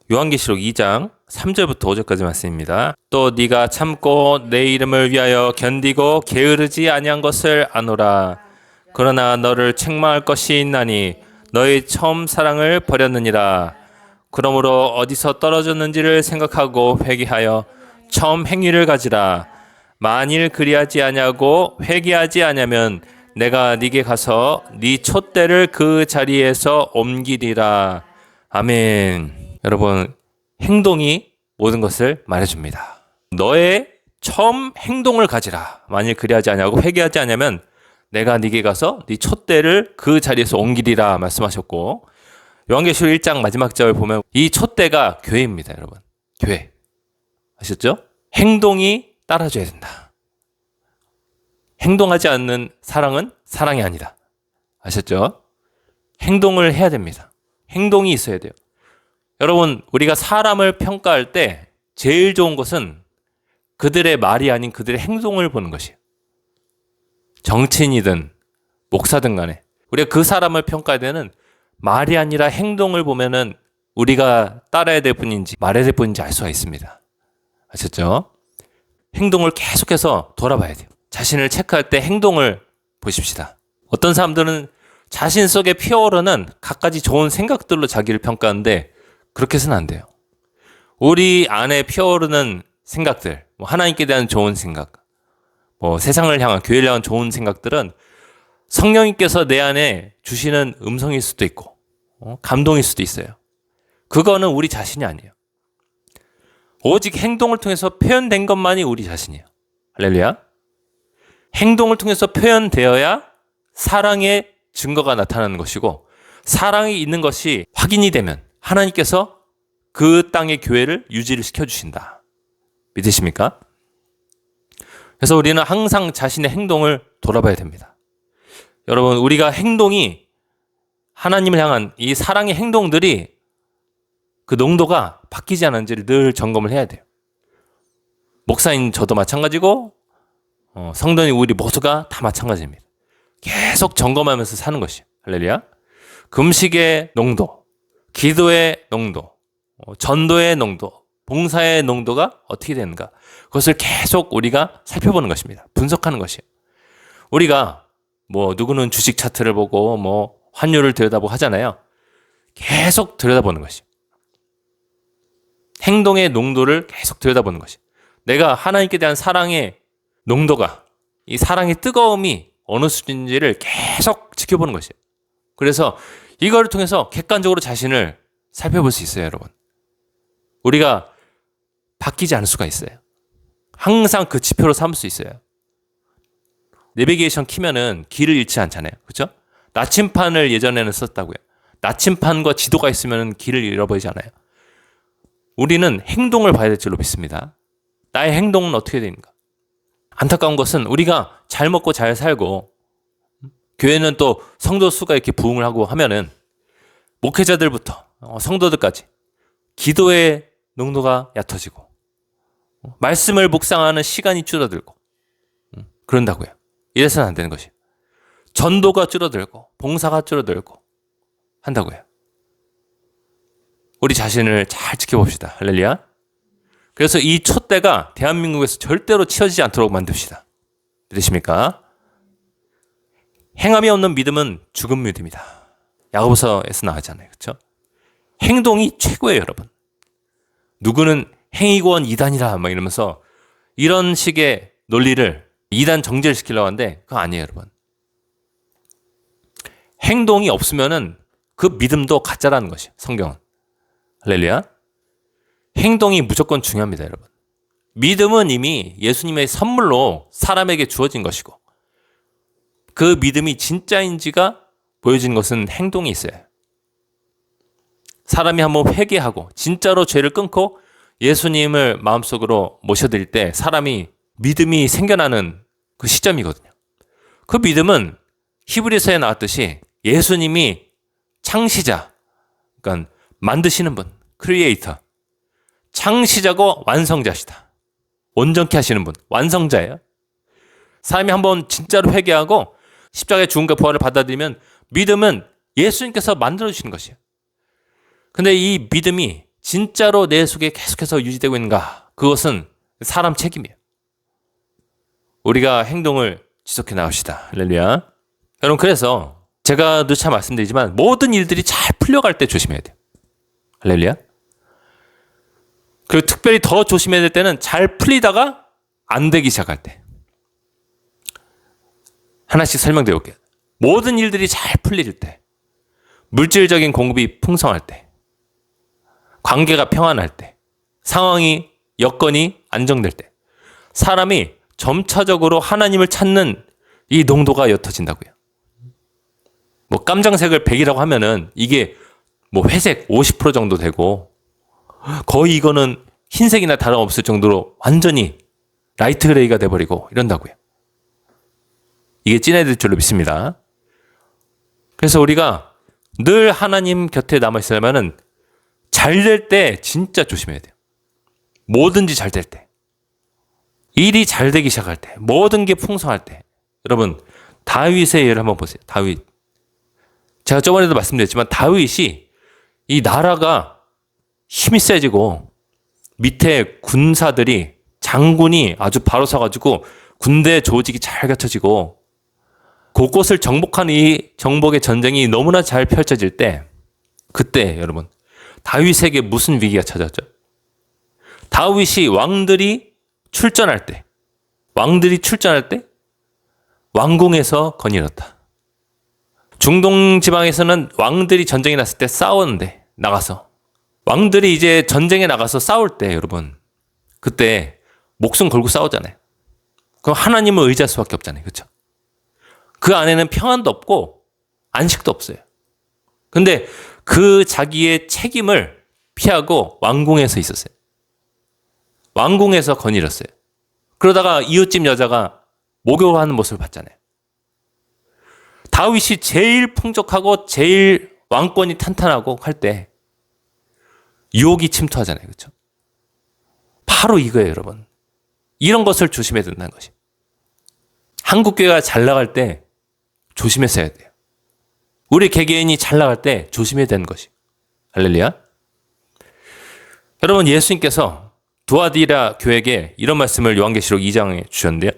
요한계시록 2장 3절부터 5절까지 말씀입니다. 또 네가 참고 내 이름을 위하여 견디고 게으르지 아니한 것을 아노라. 그러나 너를 책망할 것이 있나니 너의 처음 사랑을 버렸느니라. 그러므로 어디서 떨어졌는지를 생각하고 회개하여 처음 행위를 가지라. 만일 그리하지 아니하고 회개하지 아니하면 내가 네게 가서 네 촛대를 그 자리에서 옮기리라. 아멘. 여러분, 행동이 모든 것을 말해줍니다. 너의 처음 행동을 가지라. 만일 그리하지 아니하고 회개하지 아니하면 내가 네게 가서 네 촛대를 그 자리에서 옮기리라 말씀하셨고, 요한계시록 1장 마지막 절 보면 이 촛대가 교회입니다. 여러분, 교회 아셨죠? 행동이 따라줘야 된다. 행동하지 않는 사랑은 사랑이 아니다. 아셨죠? 행동을 해야 됩니다. 행동이 있어야 돼요. 여러분, 우리가 사람을 평가할 때 제일 좋은 것은 그들의 말이 아닌 그들의 행동을 보는 것이에요. 정치인이든 목사든 간에 우리가 그 사람을 평가할 때는 말이 아니라 행동을 보면은 우리가 따라야 될 분인지 말해야 될 분인지 알 수가 있습니다. 아셨죠? 행동을 계속해서 돌아봐야 돼요. 자신을 체크할 때 행동을 보십시다. 어떤 사람들은 자신 속에 피어오르는 갖가지 좋은 생각들로 자기를 평가하는데 그렇게 해서는 안 돼요. 우리 안에 피어오르는 생각들, 하나님께 대한 좋은 생각, 세상을 향한, 교회를 향한 좋은 생각들은 성령님께서 내 안에 주시는 음성일 수도 있고 감동일 수도 있어요. 그거는 우리 자신이 아니에요. 오직 행동을 통해서 표현된 것만이 우리 자신이에요. 할렐루야. 행동을 통해서 표현되어야 사랑의 증거가 나타나는 것이고, 사랑이 있는 것이 확인이 되면 하나님께서 그 땅의 교회를 유지를 시켜주신다. 믿으십니까? 그래서 우리는 항상 자신의 행동을 돌아봐야 됩니다. 여러분, 우리가 행동이 하나님을 향한 이 사랑의 행동들이 그 농도가 바뀌지 않은지를 늘 점검을 해야 돼요. 목사인 저도 마찬가지고 성도인 우리 모두가 다 마찬가지입니다. 계속 점검하면서 사는 것이에요. 할렐루야. 금식의 농도, 기도의 농도, 전도의 농도, 봉사의 농도가 어떻게 되는가, 그것을 계속 우리가 살펴보는 것입니다. 분석하는 것이에요. 우리가 누구는 주식 차트를 보고 환율을 들여다보고 하잖아요. 계속 들여다보는 것이에요. 행동의 농도를 계속 들여다보는 것이에요. 내가 하나님께 대한 사랑의 농도가, 이 사랑의 뜨거움이 어느 수준인지를 계속 지켜보는 것이에요. 그래서 이걸 통해서 객관적으로 자신을 살펴볼 수 있어요, 여러분. 우리가 바뀌지 않을 수가 있어요. 항상 그 지표로 삼을 수 있어요. 내비게이션 키면은 길을 잃지 않잖아요. 그렇죠? 나침판을 예전에는 썼다고요. 나침판과 지도가 있으면 길을 잃어버리지 않아요. 우리는 행동을 봐야 될 줄로 믿습니다. 나의 행동은 어떻게 되는가? 안타까운 것은 우리가 잘 먹고 잘 살고, 교회는 또 성도 수가 이렇게 부흥을 하고 하면은 목회자들부터 성도들까지 기도의 농도가 얕아지고, 말씀을 묵상하는 시간이 줄어들고, 그런다고요. 이래서는 안 되는 것이에요. 전도가 줄어들고 봉사가 줄어들고 한다고요. 우리 자신을 잘 지켜봅시다. 할렐루야. 그래서 이 촛대가 대한민국에서 절대로 치워지지 않도록 만듭시다. 믿으십니까? 행함이 없는 믿음은 죽은 믿음이다. 야고보서에서 나오잖아요. 그렇죠? 행동이 최고예요, 여러분. 누구는 행위권 이단이라 이러면서 이런 식의 논리를 이단 정죄를 시키려고 하는데 그거 아니에요, 여러분. 행동이 없으면은 그 믿음도 가짜라는 것이에요, 성경은. 할렐루야. 행동이 무조건 중요합니다, 여러분. 믿음은 이미 예수님의 선물로 사람에게 주어진 것이고, 그 믿음이 진짜인지가 보여진 것은 행동이 있어요. 사람이 한번 회개하고 진짜로 죄를 끊고 예수님을 마음속으로 모셔드릴 때 사람이 믿음이 생겨나는 그 시점이거든요. 그 믿음은 히브리서에 나왔듯이 예수님이 창시자, 그러니까 만드시는 분, 크리에이터, 창시자고 완성자시다. 온전케 하시는 분, 완성자예요. 사람이 한번 진짜로 회개하고 십자가의 죽음과 부활을 받아들이면 믿음은 예수님께서 만들어주시는 것이에요. 근데 이 믿음이 진짜로 내 속에 계속해서 유지되고 있는가? 그것은 사람 책임이에요. 우리가 행동을 지속해 나갑시다. 할렐루야. 여러분, 그래서 제가 누차 말씀드리지만 모든 일들이 잘 풀려갈 때 조심해야 돼요. 할렐루야. 그리고 특별히 더 조심해야 될 때는 잘 풀리다가 안 되기 시작할 때. 하나씩 설명드려 볼게요. 모든 일들이 잘 풀릴 때, 물질적인 공급이 풍성할 때, 관계가 평안할 때, 상황이, 여건이 안정될 때, 사람이 점차적으로 하나님을 찾는 이 농도가 옅어진다고요. 뭐 깜장색을 100이라고 하면은 이게 뭐 회색 50% 정도 되고, 거의 이거는 흰색이나 다름없을 정도로 완전히 라이트 그레이가 돼버리고 이런다고요. 이게 진해질 줄로 믿습니다. 그래서 우리가 늘 하나님 곁에 남아있으려면은 잘 될 때 진짜 조심해야 돼요. 뭐든지 잘 될 때. 일이 잘 되기 시작할 때. 모든 게 풍성할 때. 여러분, 다윗의 예를 한번 보세요. 다윗. 제가 저번에도 말씀드렸지만 다윗이 이 나라가 힘이 세지고 밑에 군사들이 장군이 아주 바로 서가지고 군대 조직이 잘 갖춰지고 곳곳을 정복하는 이 정복의 전쟁이 너무나 잘 펼쳐질 때, 그때 여러분 다윗에게 무슨 위기가 찾아왔죠? 다윗이 왕들이 출전할 때 왕궁에서 건이 일었다. 중동 지방에서는 왕들이 전쟁이 났을 때 싸웠는데, 나가서 왕들이 이제 전쟁에 나가서 싸울 때 여러분, 그때 목숨 걸고 싸우잖아요. 그럼 하나님을 의지할 수밖에 없잖아요. 그렇죠? 그 안에는 평안도 없고 안식도 없어요. 근데 그 자기의 책임을 피하고 왕궁에서 있었어요. 왕궁에서 거닐었어요. 그러다가 이웃집 여자가 목욕하는 모습을 봤잖아요. 다윗이 제일 풍족하고 제일 왕권이 탄탄하고 할 때 유혹이 침투하잖아요. 그렇죠? 바로 이거예요, 여러분. 이런 것을 조심해야 된다는 것이. 한국교회가 잘 나갈 때 조심해서 해야 돼요. 우리 개개인이 잘 나갈 때 조심해야 되는 것이. 할렐루야. 여러분, 예수님께서 두아디라 교회에게 이런 말씀을 요한계시록 2장에 주셨는데요.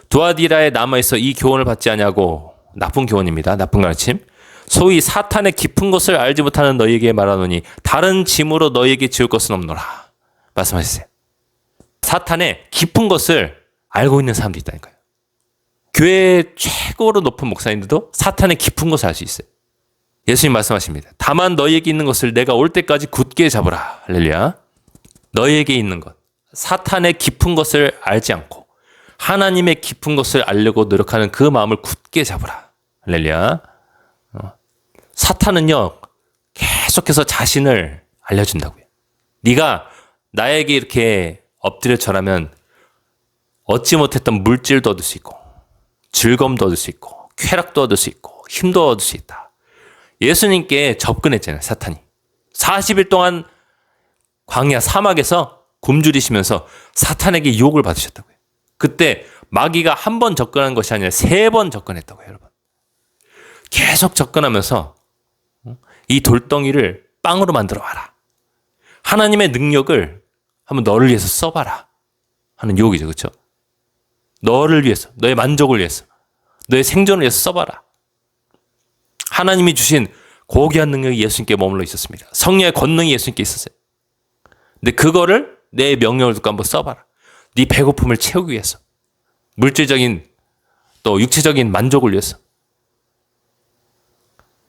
두아디라에 남아있어 이 교훈을 받지 않냐고. 나쁜 교훈입니다. 나쁜 가르침. 소위 사탄의 깊은 것을 알지 못하는 너희에게 말하노니 다른 짐으로 너희에게 지을 것은 없노라. 말씀하셨어요. 사탄의 깊은 것을 알고 있는 사람도 있다니까요. 교회의 최고로 높은 목사님들도 사탄의 깊은 것을 알 수 있어요. 예수님 말씀하십니다. 다만 너희에게 있는 것을 내가 올 때까지 굳게 잡으라. 할렐루야. 너희에게 있는 것. 사탄의 깊은 것을 알지 않고 하나님의 깊은 것을 알려고 노력하는 그 마음을 굳게 잡으라. 할렐루야. 사탄은요, 계속해서 자신을 알려준다고요. 네가 나에게 이렇게 엎드려 절하면 얻지 못했던 물질도 얻을 수 있고 즐거움도 얻을 수 있고 쾌락도 얻을 수 있고 힘도 얻을 수 있다. 예수님께 접근했잖아요. 사탄이 40일 동안 광야 사막에서 굶주리시면서 사탄에게 유혹을 받으셨다고요. 그때 마귀가 한 번 접근한 것이 아니라 3번 접근했다고요. 여러분, 계속 접근하면서 이 돌덩이를 빵으로 만들어 와라. 하나님의 능력을 한번 너를 위해서 써봐라 하는 유혹이죠. 그렇죠? 너를 위해서, 너의 만족을 위해서, 너의 생존을 위해서 써봐라. 하나님이 주신 고귀한 능력이 예수님께 머물러 있었습니다. 성령의 권능이 예수님께 있었어요. 근데 그거를 내 명령을 듣고 한번 써봐라. 네 배고픔을 채우기 위해서, 물질적인 또 육체적인 만족을 위해서.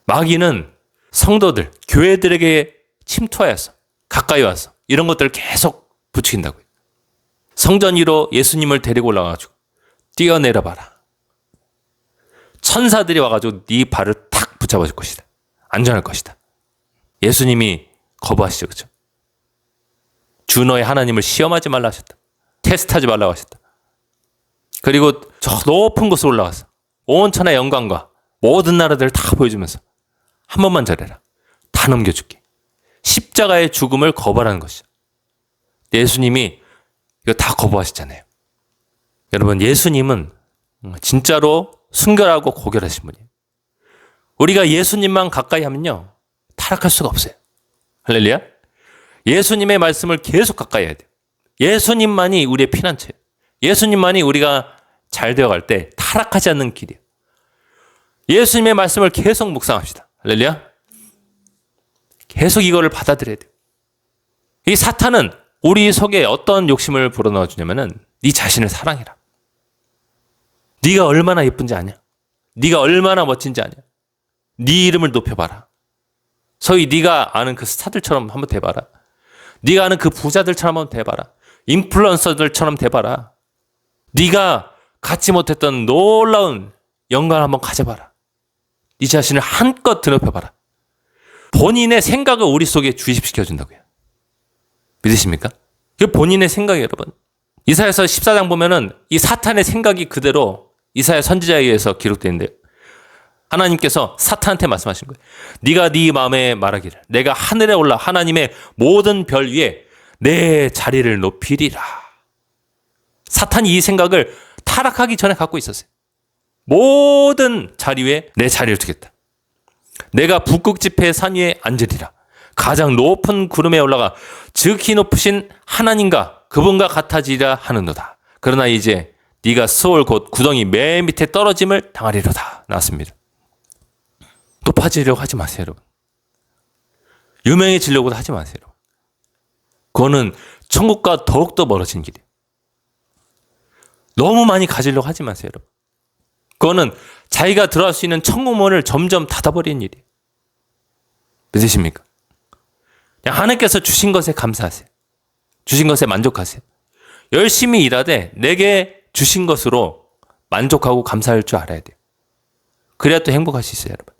마귀는 성도들, 교회들에게 침투하여서 가까이 와서 이런 것들을 계속 부추긴다고요. 성전 위로 예수님을 데리고 올라가가지고 뛰어내려봐라. 천사들이 와가지고 네 발을 탁 붙잡아줄 것이다. 안전할 것이다. 예수님이 거부하시죠. 그렇죠? 주 너의 하나님을 시험하지 말라 하셨다. 테스트하지 말라고 하셨다. 그리고 저 높은 곳으로 올라가서 온 천하의 영광과 모든 나라들을 다 보여주면서 한 번만 잘해라. 다 넘겨줄게. 십자가의 죽음을 거부하라는 것이죠. 예수님이 이거 다 거부하시잖아요. 여러분, 예수님은 진짜로 순결하고 고결하신 분이에요. 우리가 예수님만 가까이 하면요, 타락할 수가 없어요. 할렐루야. 예수님의 말씀을 계속 가까이 해야 돼요. 예수님만이 우리의 피난처예요. 예수님만이 우리가 잘 되어갈 때 타락하지 않는 길이에요. 예수님의 말씀을 계속 묵상합시다. 할렐루야. 계속 이거를 받아들여야 돼요. 이 사탄은 우리 속에 어떤 욕심을 불어넣어 주냐면은 네 자신을 사랑해라. 네가 얼마나 예쁜지 아냐? 네가 얼마나 멋진지 아냐? 네 이름을 높여봐라. 소위 네가 아는 그 스타들처럼 한번 돼봐라. 네가 아는 그 부자들처럼 한번 돼봐라. 인플루언서들처럼 돼봐라. 네가 갖지 못했던 놀라운 영광을 한번 가져봐라. 네 자신을 한껏 드높여봐라. 본인의 생각을 우리 속에 주입시켜준다고요. 믿으십니까? 그 본인의 생각이 여러분. 이사야서 14장 보면은 이 사탄의 생각이 그대로 이사야 선지자에 의해서 기록되어 있는데요. 하나님께서 사탄한테 말씀하신 거예요. 네가 네 마음에 말하기를 내가 하늘에 올라 하나님의 모든 별 위에 내 자리를 높이리라. 사탄이 이 생각을 타락하기 전에 갖고 있었어요. 모든 자리 위에 내 자리를 두겠다. 내가 북극지폐의 산 위에 앉으리라. 가장 높은 구름에 올라가 즉히 높으신 하나님과 그분과 같아지리라 하는도다. 그러나 이제 네가 스올 곧 구덩이 맨 밑에 떨어짐을 당하리로다. 나왔습니다. 높아지려고 하지 마세요, 여러분. 유명해지려고도 하지 마세요, 여러분. 그거는 천국과 더욱더 멀어진 길이에요. 너무 많이 가지려고 하지 마세요, 여러분. 그거는 자기가 들어갈 수 있는 천국문을 점점 닫아버리는 일이에요. 믿으십니까? 그냥 하나님께서 주신 것에 감사하세요. 주신 것에 만족하세요. 열심히 일하되 내게 주신 것으로 만족하고 감사할 줄 알아야 돼요. 그래야 또 행복할 수 있어요, 여러분.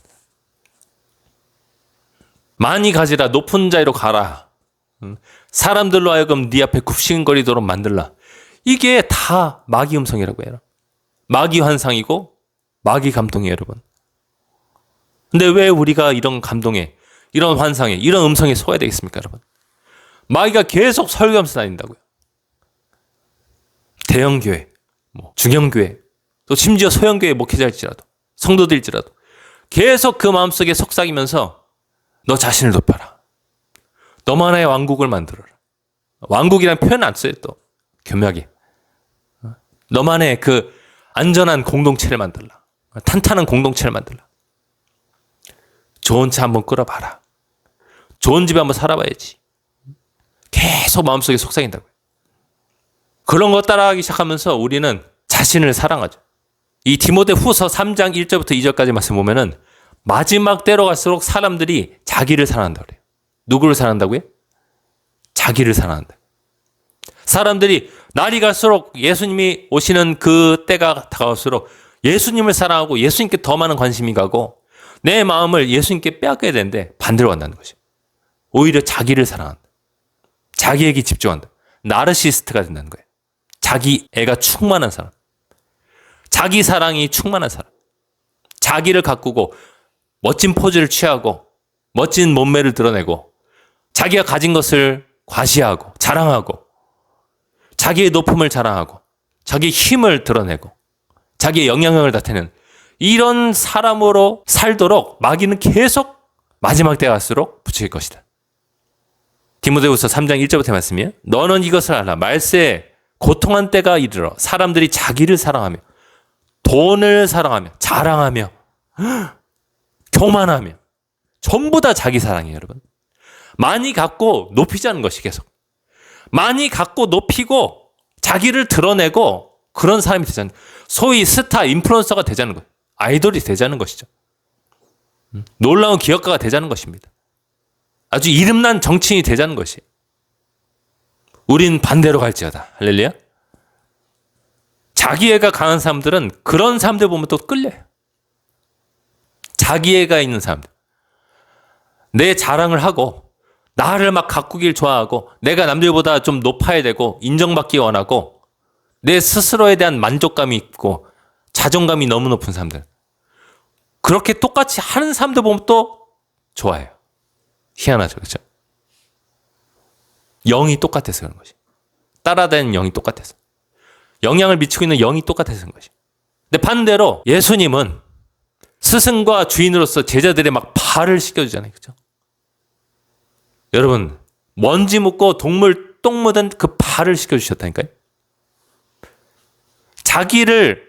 많이 가지라, 높은 자리로 가라. 사람들로 하여금 네 앞에 굽신거리도록 만들라. 이게 다 마귀 음성이라고 해요. 마귀 환상이고 마귀 감동이에요, 여러분. 근데 왜 우리가 이런 감동에, 이런 환상에, 이런 음성에 속아야 되겠습니까, 여러분? 마귀가 계속 설교하면서 다닌다고요. 대형교회, 중형교회, 또 심지어 소형교회 목회자일지라도, 성도들일지라도 계속 그 마음속에 속삭이면서 너 자신을 높여라. 너만의 왕국을 만들어라. 왕국이라는 표현 안 써요, 또. 교묘하게. 너만의 그 안전한 공동체를 만들라. 탄탄한 공동체를 만들라. 좋은 차 한번 끌어봐라. 좋은 집에 한번 살아봐야지. 계속 마음속에 속삭인다고요. 그런 거 따라하기 시작하면서 우리는 자신을 사랑하죠. 이 디모데후서 3장 1절부터 2절까지 말씀 보면은 마지막 때로 갈수록 사람들이 자기를 사랑한다고 그래요. 누구를 사랑한다고요? 자기를 사랑한다. 사람들이 날이 갈수록 예수님이 오시는 그 때가 다가올수록 예수님을 사랑하고 예수님께 더 많은 관심이 가고 내 마음을 예수님께 빼앗겨야 되는데 반대로 간다는 것이죠. 오히려 자기를 사랑한다. 자기에게 집중한다. 나르시스트가 된다는 거예요. 자기 애가 충만한 사람. 자기 사랑이 충만한 사람. 자기를 가꾸고 멋진 포즈를 취하고 멋진 몸매를 드러내고 자기가 가진 것을 과시하고 자랑하고 자기의 높음을 자랑하고 자기의 힘을 드러내고 자기의 영향력을 나타내는 이런 사람으로 살도록 마귀는 계속 마지막 때 갈수록 부추길 것이다. 디모데후서 3장 1절부터 말씀이에요. 너는 이것을 알아. 말세에 고통한 때가 이르러 사람들이 자기를 사랑하며 돈을 사랑하며 자랑하며 교만하며 전부 다 자기 사랑이에요, 여러분. 많이 갖고 높이지 않는 것이 계속. 많이 갖고 높이고 자기를 드러내고 그런 사람이 되자는 거예요. 소위 스타, 인플루언서가 되자는 거예요. 아이돌이 되자는 것이죠. 놀라운 기업가가 되자는 것입니다. 아주 이름난 정치인이 되자는 것이에요. 우린 반대로 갈지어다. 할렐루야. 자기애가 강한 사람들은 그런 사람들 보면 또 끌려요. 자기애가 있는 사람들. 내 자랑을 하고 나를 막 가꾸길 좋아하고 내가 남들보다 좀 높아야 되고 인정받기 원하고 내 스스로에 대한 만족감이 있고 자존감이 너무 높은 사람들. 그렇게 똑같이 하는 사람들 보면 또 좋아해요. 희한하죠. 그렇죠? 영이 똑같아서 그런 것이. 따라다니는 영이 똑같아서. 영향을 미치고 있는 영이 똑같아서 그런 것이. 근데 반대로 예수님은 스승과 주인으로서 제자들의 막 발을 씻겨주잖아요. 그렇죠? 여러분, 먼지 묻고 동물 똥 묻은 그 발을 씻겨주셨다니까요. 자기를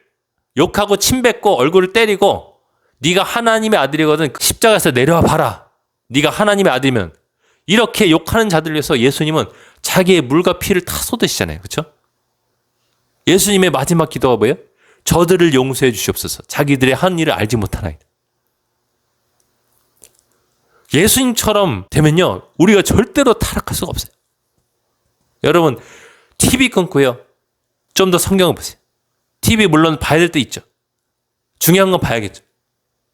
욕하고 침뱉고 얼굴을 때리고 네가 하나님의 아들이거든 십자가에서 내려와 봐라. 네가 하나님의 아들이면 이렇게 욕하는 자들을 위해서 예수님은 자기의 물과 피를 다 쏟으시잖아요. 그렇죠? 예수님의 마지막 기도가 뭐예요? 저들을 용서해 주시옵소서. 자기들의 한 일을 알지 못하나이다. 예수님처럼 되면요, 우리가 절대로 타락할 수가 없어요. 여러분, TV 끊고요, 좀 더 성경을 보세요. TV 물론 봐야 될 때 있죠. 중요한 건 봐야겠죠.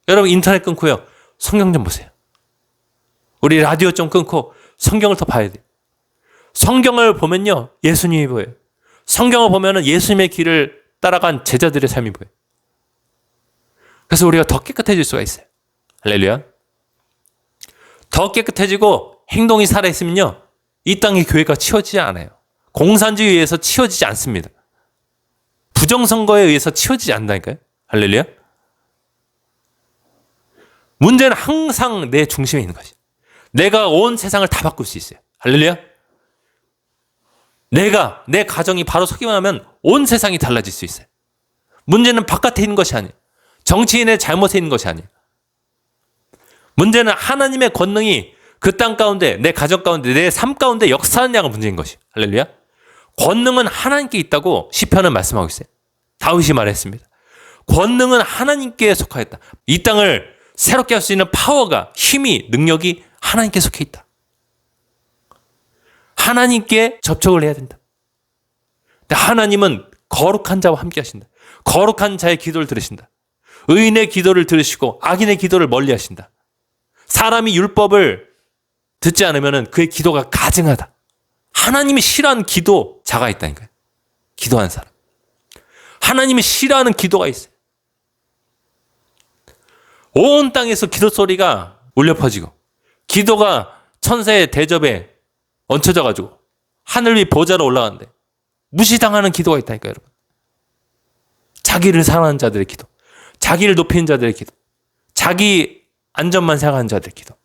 여러분, 인터넷 끊고요, 성경 좀 보세요. 우리 라디오 좀 끊고 성경을 더 봐야 돼요. 성경을 보면요, 예수님이 보여요. 성경을 보면은 예수님의 길을 따라간 제자들의 삶이 보여요. 그래서 우리가 더 깨끗해질 수가 있어요. 할렐루야. 더 깨끗해지고 행동이 살아있으면요, 이 땅의 교회가 치워지지 않아요. 공산주의에 의해서 치워지지 않습니다. 부정선거에 의해서 치워지지 않는다니까요. 할렐루야. 문제는 항상 내 중심에 있는 것이. 내가 온 세상을 다 바꿀 수 있어요. 할렐루야. 내가, 내 가정이 바로 서기만 하면 온 세상이 달라질 수 있어요. 문제는 바깥에 있는 것이 아니에요. 정치인의 잘못에 있는 것이 아니에요. 문제는 하나님의 권능이 그 땅 가운데, 내 가정 가운데, 내 삶 가운데 역사하느냐가 문제인 것이에요. 할렐루야. 권능은 하나님께 있다고 시편은 말씀하고 있어요. 다윗이 말했습니다. 권능은 하나님께 속하였다. 이 땅을 새롭게 할 수 있는 파워가, 힘이, 능력이 하나님께 속해 있다. 하나님께 접촉을 해야 된다. 근데 하나님은 거룩한 자와 함께 하신다. 거룩한 자의 기도를 들으신다. 의인의 기도를 들으시고 악인의 기도를 멀리 하신다. 사람이 율법을 듣지 않으면 그의 기도가 가증하다. 하나님이 싫어하는 기도자가 있다니까요. 기도하는 사람. 하나님이 싫어하는 기도가 있어요. 온 땅에서 기도 소리가 울려 퍼지고 기도가 천사의 대접에 얹혀져가지고 하늘 위 보좌로 올라가는데 무시당하는 기도가 있다니까요, 여러분. 자기를 사랑하는 자들의 기도, 자기를 높이는 자들의 기도, 자기 안전만 생각하는 자들의 기도,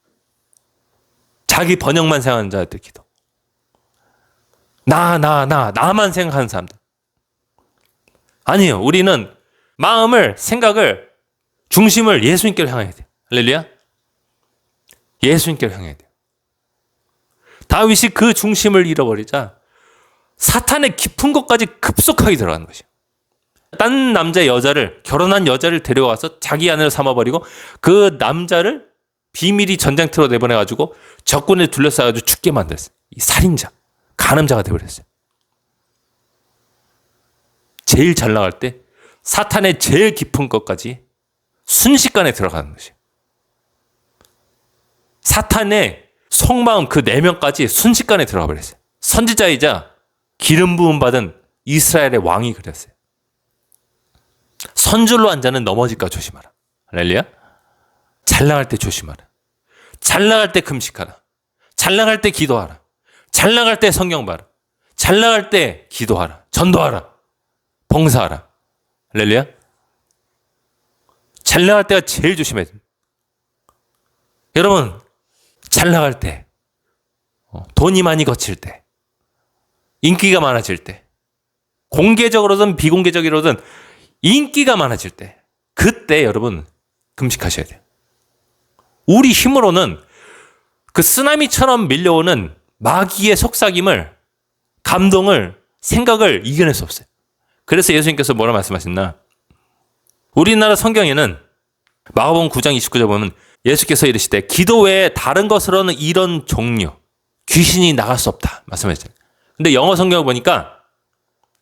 자기 번영만 생각하는 자들의 기도, 나만 생각하는 사람들. 아니에요. 우리는 마음을, 생각을, 중심을 예수님께로 향해야 돼요. 할렐루야. 예수님께로 향해야 돼요. 다윗이 그 중심을 잃어버리자 사탄의 깊은 곳까지 급속하게 들어가는 것이에요. 딴 남자 여자를, 결혼한 여자를 데려와서 자기 아내로 삼아버리고 그 남자를 비밀히 전쟁터로 내보내가지고 적군에 둘러싸가지고 죽게 만들었어요. 이 살인자, 간음자가 되어버렸어요. 제일 잘 나갈 때 사탄의 제일 깊은 것까지 순식간에 들어가는 것이에요. 사탄의 속마음 그 내면까지 순식간에 들어가 버렸어요. 선지자이자 기름 부음 받은 이스라엘의 왕이 그랬어요. 선줄로 앉아는 넘어질까 조심하라. 할렐루야. 잘 나갈 때 조심하라. 잘 나갈 때 금식하라. 잘 나갈 때 기도하라. 잘 나갈 때 성경 봐라. 잘 나갈 때 기도하라. 전도하라. 봉사하라. 할렐루야. 잘 나갈 때가 제일 조심해야 됩니다. 여러분, 잘 나갈 때, 돈이 많이 거칠 때, 인기가 많아질 때, 공개적으로든 비공개적으로든 인기가 많아질 때, 그때 여러분 금식하셔야 돼요. 우리 힘으로는 그 쓰나미처럼 밀려오는 마귀의 속삭임을, 감동을, 생각을 이겨낼 수 없어요. 그래서 예수님께서 뭐라 말씀하셨나? 우리나라 성경에는 마가복음 9장 29절 보면 예수께서 이르시되 기도 외에 다른 것으로는 이런 종류 귀신이 나갈 수 없다 말씀하셨잖아요. 근데 영어 성경을 보니까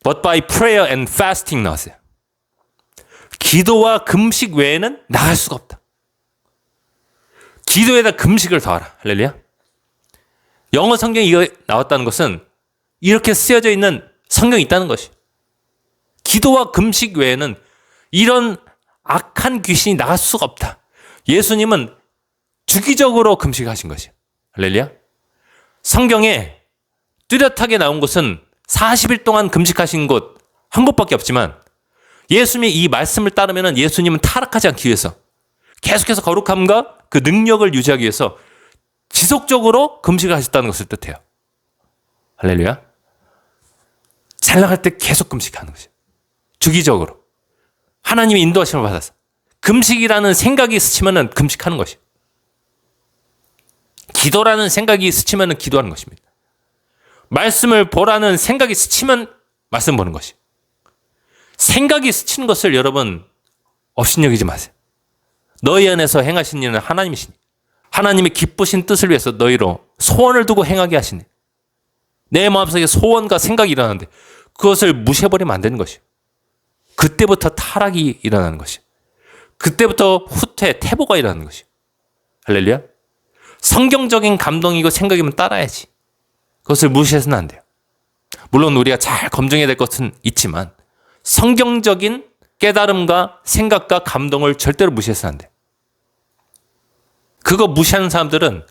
but by prayer and fasting 나왔어요. 기도와 금식 외에는 나갈 수가 없다. 기도에다 금식을 더하라. 할렐루야. 영어 성경에 이거 나왔다는 것은 이렇게 쓰여져 있는 성경이 있다는 것이. 기도와 금식 외에는 이런 악한 귀신이 나갈 수가 없다. 예수님은 주기적으로 금식하신 것이에요. 할렐루야. 성경에 뚜렷하게 나온 곳은 40일 동안 금식하신 곳 한 곳밖에 없지만 예수님의 이 말씀을 따르면 예수님은 타락하지 않기 위해서 계속해서 거룩함과 그 능력을 유지하기 위해서 지속적으로 금식을 하셨다는 것을 뜻해요. 할렐루야. 잘 나갈 때 계속 금식하는 거죠. 주기적으로. 하나님의 인도하심을 받아서. 금식이라는 생각이 스치면은 금식하는 것이에요. 기도라는 생각이 스치면은 기도하는 것입니다. 말씀을 보라는 생각이 스치면 말씀 보는 것이에요. 생각이 스치는 것을 여러분 업신여기지 마세요. 너희 안에서 행하신 일은 하나님이시니 하나님의 기쁘신 뜻을 위해서 너희로 소원을 두고 행하게 하시니 내 마음속에 소원과 생각이 일어나는데 그것을 무시해버리면 안 되는 것이에요. 그때부터 타락이 일어나는 것이에요. 그때부터 후퇴, 퇴보가 일어나는 것이에요. 할렐루야. 성경적인 감동이고 생각이면 따라야지. 그것을 무시해서는 안 돼요. 물론 우리가 잘 검증해야 될 것은 있지만 성경적인 깨달음과 생각과 감동을 절대로 무시해서는 안 돼요. 그거 무시하는 사람들은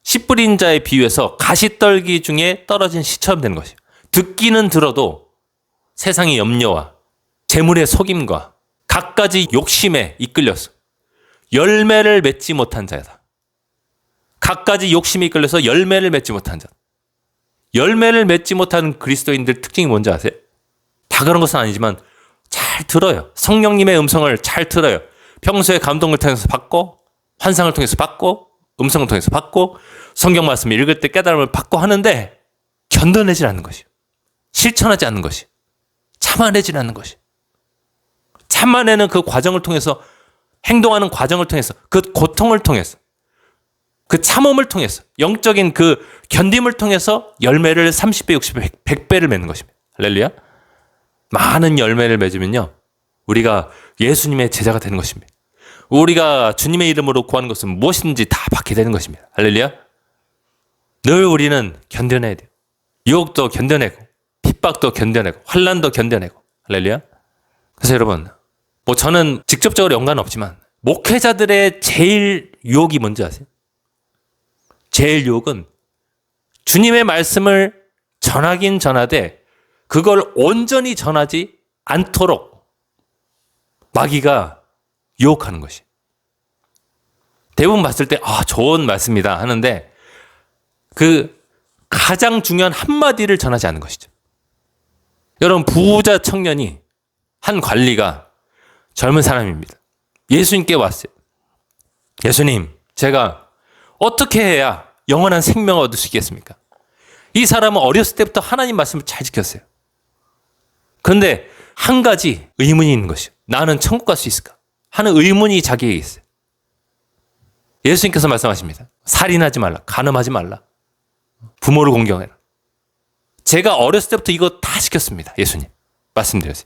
씨 뿌린 자에 비유해서 가시떨기 중에 떨어진 씨처럼 되는 것이에요. 듣기는 들어도 세상의 염려와 재물의 속임과 갖가지 욕심에 이끌려서 열매를 맺지 못한 자다. 갖가지 욕심에 이끌려서 열매를 맺지 못한 자. 열매를 맺지 못하는 그리스도인들 특징이 뭔지 아세요? 다 그런 것은 아니지만 잘 들어요. 성령님의 음성을 잘 들어요. 평소에 감동을 통해서 받고 환상을 통해서 받고 음성을 통해서 받고 성경 말씀 읽을 때 깨달음을 받고 하는데 견뎌내지 않는 것이요. 실천하지 않는 것이. 참아내지 않는 것이. 참아내는 그 과정을 통해서 행동하는 과정을 통해서 그 고통을 통해서 그 참음을 통해서 영적인 그 견딤을 통해서 열매를 30배, 60배, 100배를 맺는 것입니다. 할렐루야. 많은 열매를 맺으면요. 우리가 예수님의 제자가 되는 것입니다. 우리가 주님의 이름으로 구하는 것은 무엇이든지 다 받게 되는 것입니다. 할렐루야. 늘 우리는 견뎌내야 돼요. 유혹도 견뎌내고 핍박도 견뎌내고 환난도 견뎌내고. 할렐루야. 그래서 여러분, 저는 직접적으로 연관은 없지만 목회자들의 제일 유혹이 뭔지 아세요? 제일 유혹은 주님의 말씀을 전하긴 전하되 그걸 온전히 전하지 않도록 마귀가 유혹하는 것이. 대부분 봤을 때 좋은 말씀이다 하는데 그 가장 중요한 한마디를 전하지 않는 것이죠. 여러분, 부자 청년이 한 관리가 젊은 사람입니다. 예수님께 왔어요. 예수님, 제가 어떻게 해야 영원한 생명을 얻을 수 있겠습니까? 이 사람은 어렸을 때부터 하나님 말씀을 잘 지켰어요. 그런데 한 가지 의문이 있는 것이요. 나는 천국 갈 수 있을까? 하는 의문이 자기에게 있어요. 예수님께서 말씀하십니다. 살인하지 말라. 간음하지 말라. 부모를 공경해라. 제가 어렸을 때부터 이거 다 시켰습니다. 예수님. 말씀드렸어요.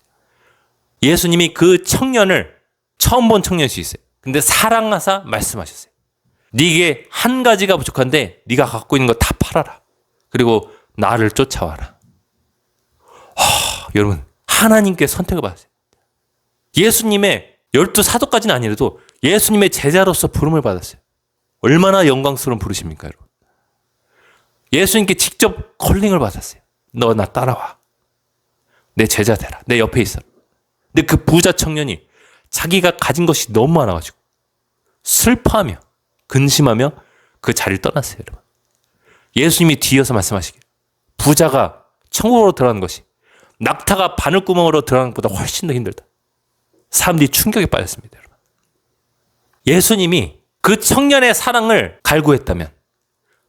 예수님이 그 청년을 처음 본 청년일 수 있어요. 근데 사랑하사 말씀하셨어요. 네게 한 가지가 부족한데 네가 갖고 있는 거 다 팔아라. 그리고 나를 쫓아와라. 여러분, 하나님께 선택을 받았어요. 예수님의 12사도까지는 아니라도 예수님의 제자로서 부름을 받았어요. 얼마나 영광스러운 부르십니까, 여러분? 예수님께 직접 콜링을 받았어요. 너 나 따라와. 내 제자 되라. 내 옆에 있어라. 근데 그 부자 청년이 자기가 가진 것이 너무 많아가지고 슬퍼하며 근심하며 그 자리를 떠났어요, 여러분. 예수님이 뒤이어서 말씀하시길. 부자가 천국으로 들어가는 것이 낙타가 바늘구멍으로 들어가는 것보다 훨씬 더 힘들다. 사람들이 충격에 빠졌습니다, 여러분. 예수님이 그 청년의 사랑을 갈구했다면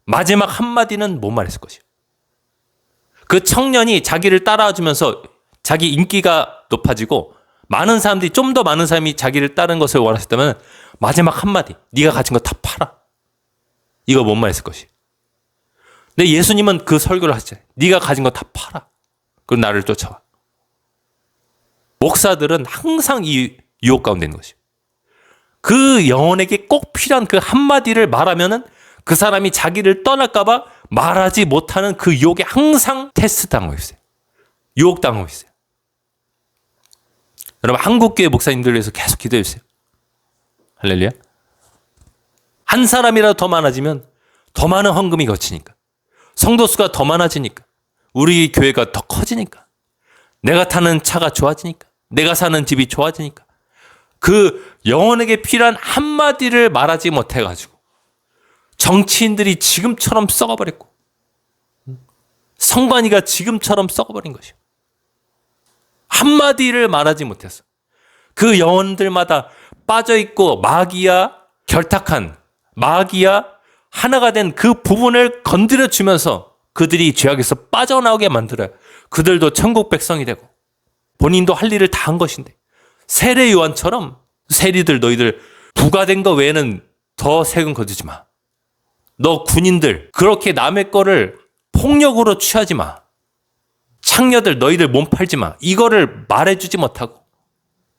마지막 한마디는 못 말했을 것이에요. 그 청년이 자기를 따라주면서 자기 인기가 높아지고 많은 사람들이 좀 더 많은 사람이 자기를 따르는 것을 원하셨다면 마지막 한마디, 네가 가진 거 다 팔아. 이거 못 말했을 것이에요. 근데 예수님은 그 설교를 하시잖아요. 네가 가진 거 다 팔아. 그리고 나를 쫓아와. 목사들은 항상 이 유혹 가운데 있는 것이에요. 그 영혼에게 꼭 필요한 그 한마디를 말하면은 그 사람이 자기를 떠날까봐 말하지 못하는 그 유혹에 항상 테스트 당하고 있어요. 유혹 당하고 있어요. 여러분, 한국교회 목사님들 위해서 계속 기도해 주세요. 할렐루야. 한 사람이라도 더 많아지면 더 많은 헌금이 거치니까, 성도 수가 더 많아지니까, 우리 교회가 더 커지니까, 내가 타는 차가 좋아지니까, 내가 사는 집이 좋아지니까, 그 영혼에게 필요한 한마디를 말하지 못해가지고 정치인들이 지금처럼 썩어버렸고 성관이가 지금처럼 썩어버린 것이요. 한마디를 말하지 못했어. 그 영혼들마다 빠져있고 마귀와 결탁한, 마귀와 하나가 된 그 부분을 건드려주면서 그들이 죄악에서 빠져나오게 만들어요. 그들도 천국 백성이 되고 본인도 할 일을 다 한 것인데, 세례 요한처럼 세리들 너희들 부과된 거 외에는 더 세금 거두지 마. 너 군인들 그렇게 남의 거를 폭력으로 취하지 마. 창녀들 너희들 몸 팔지 마. 이거를 말해주지 못하고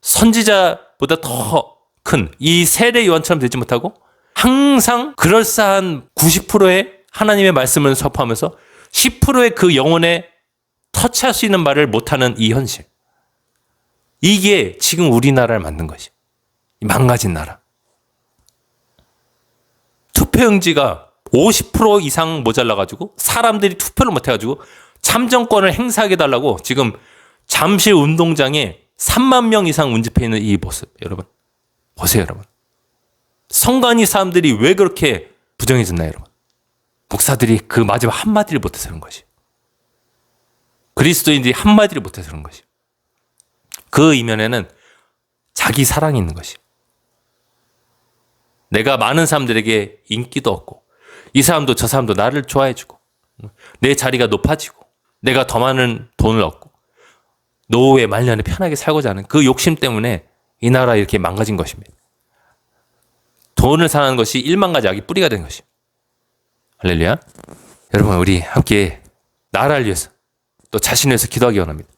선지자보다 더 큰 이 세례 요한처럼 되지 못하고 항상 그럴싸한 90%의 하나님의 말씀을 선포하면서 10%의 그 영혼에 터치할 수 있는 말을 못하는 이 현실. 이게 지금 우리나라를 만든 것이. 망가진 나라. 투표용지가 50% 이상 모자라가지고 사람들이 투표를 못해가지고 참정권을 행사하게 달라고 지금 잠실 운동장에 3만 명 이상 운집해 있는 이 모습. 여러분 보세요. 여러분 성관이 사람들이 왜 그렇게 부정해졌나요? 여러분 목사들이 그 마지막 한마디를 못해서 그런 것이. 그리스도인들이 한마디를 못해서 그런 것이. 그 이면에는 자기 사랑이 있는 것이. 내가 많은 사람들에게 인기도 얻고 이 사람도 저 사람도 나를 좋아해주고 내 자리가 높아지고 내가 더 많은 돈을 얻고 노후에 말년에 편하게 살고자 하는 그 욕심 때문에 이 나라 이렇게 망가진 것입니다. 돈을 사랑하는 것이 1만 가지 악이 뿌리가 된 것이에요. 할렐루야. 여러분 우리 함께 나라를 위해서 또 자신을 위해서 기도하기 원합니다.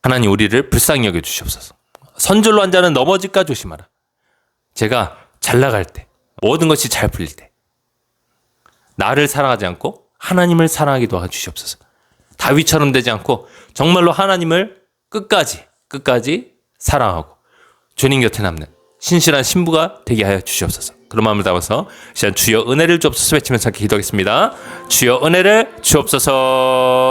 하나님 우리를 불쌍히 여겨 주시옵소서. 선줄로 한 자는 넘어질까 조심하라. 제가 잘 나갈 때 모든 것이 잘 풀릴 때 나를 사랑하지 않고 하나님을 사랑하게 도와주시옵소서. 다윗처럼 되지 않고 정말로 하나님을 끝까지 사랑하고 주님 곁에 남는 신실한 신부가 되게 하여 주시옵소서. 그런 마음을 담아서 시간 주여 은혜를 주옵소서 외치면서 함께 기도하겠습니다. 주여 은혜를 주옵소서.